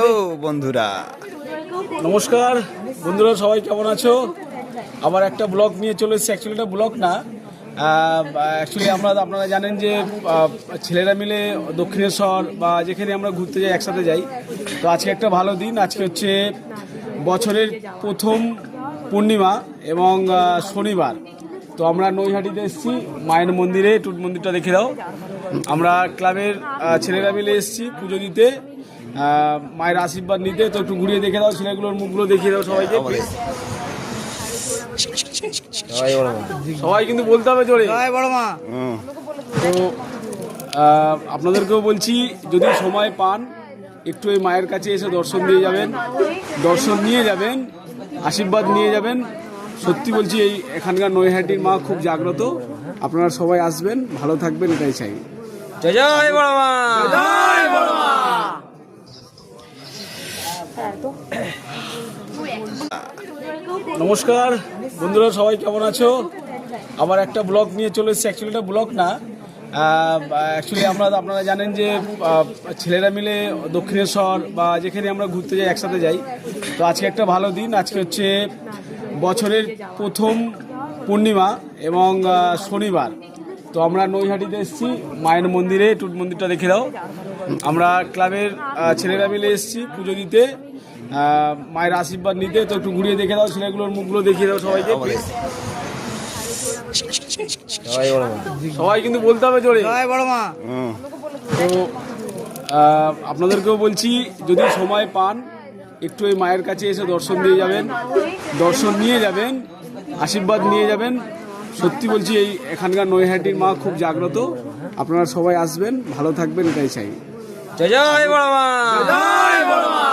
ও বন্ধুরা, নমস্কার বন্ধুরা, সবাই কেমন আছো? আবার একটা ব্লগ নিয়ে চলে এসেছি। অ্যাকচুয়ালি এটা ব্লগ না, অ্যাকচুয়ালি আপনারা জানেন যে ছেলেরা মিলে দক্ষিণেশ্বর বা যেখানে আমরা ঘুরতে যাই একসাথে যাই। তো আজকে একটা ভালো দিন, আজকে হচ্ছে বছরের প্রথম পূর্ণিমা এবং শনিবার। তো আমরা নৈহাটিতে এসেছি মায়ের মন্দিরে, একটু মন্দিরটা দেখে দাও। আমরা ক্লাবের ছেলেরা মিলে এসেছি পুজো দিতে, মায়ের আশীর্বাদ নিতে। তো একটু ঘুরিয়ে দেখে দাও, ছেলেগুলোর মুখগুলো দেখিয়ে দাও সবাইকে। সবাই কিন্তু বলতে হবে জোরে, বড় মা। তো আপনাদেরকেও বলছি, যদি সময় পান একটু এই মায়ের কাছে এসে দর্শন দিয়ে যাবেন, দর্শন নিয়ে যাবেন, আশীর্বাদ নিয়ে যাবেন। সত্যি বলছি, এই এখানকার নৈহাটির মা খুব জাগ্রত। আপনারা সবাই আসবেন, ভালো থাকবেন, এটাই চাই। জয় জয় বড় মা, জয় বড় মা। নমস্কার বন্ধুরা, সবাই কেমন আছো? আবার একটা ব্লগ নিয়ে চলে এসেছি। অ্যাকচুয়ালি এটা ব্লগ না, অ্যাকচুয়ালি আপনারা জানেন যে ছেলেরা মিলে দক্ষিণেশ্বর বা যেখানে আমরা ঘুরতে যাই একসাথে যাই। তো আজকে একটা ভালো দিন, আজকে হচ্ছে বছরের প্রথম পূর্ণিমা এবং শনিবার। তো আমরা নৈহাটিতে এসেছি মায়ের মন্দিরে, একটু মন্দিরটা দেখে দাও। আমরা ক্লাবের ছেলেরা মিলে এসেছি পুজো দিতে, মায়ের আশীর্বাদ নিতে। তো একটু ঘুরিয়ে দেখে দাও, ছেলেগুলোর মুখগুলো দেখিয়ে দাও সবাইকে। সবাই কিন্তু বলতে হবে জোরে, বড় মা। তো আপনাদেরকেও বলছি, যদি সময় পান একটু এই মায়ের কাছে এসে দর্শন দিয়ে যাবেন, দর্শন নিয়ে যাবেন, আশীর্বাদ নিয়ে যাবেন। সত্যি বলছি, এই এখানকার নৈহাটির মা খুব জাগ্রত। আপনারা সবাই আসবেন, ভালো থাকবেন, এটাই চাই। জয় জয় বড় মা, জয় বড় মা।